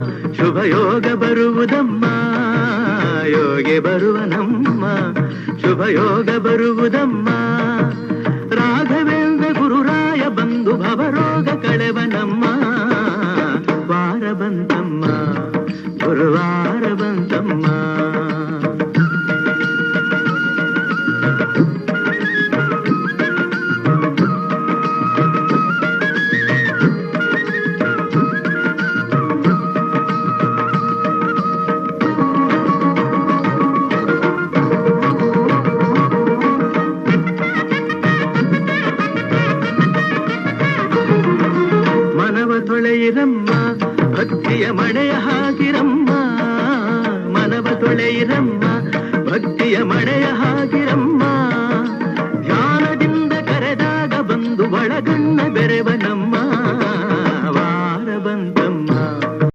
ಶುಭ ಯೋಗ ಬರುವುದಮ್ಮ, ಯೋಗಿ ಬರುವನಮ್ಮ, ಶುಭ ಯೋಗ ಬರುವುದಮ್ಮ. ರಾಘವೇಂದ್ರ ಗುರುರಾಯ ಬಂದು ಭವರೋಗ ಕಳೆವನಮ್ಮ. ವಾರ ಬಂತಮ್ಮ, ಗುರುವಾರ ಬಂತಮ್ಮ. ತೊಳೆಯಿರಮ್ಮ, ಭಕ್ತಿಯ ಮಳೆಯ ಹಾಗಿರಮ್ಮ, ಮನವ ತೊಳೆಯಿರಮ್ಮ, ಭಕ್ತಿಯ ಮಳೆಯ ಹಾಗಿರಮ್ಮ. ಧ್ಯಾನದಿಂದ ಕರೆದಾಗ ಬಂದು ಒಳಗಣ್ಣ ಬೆರೆವನಮ್ಮ.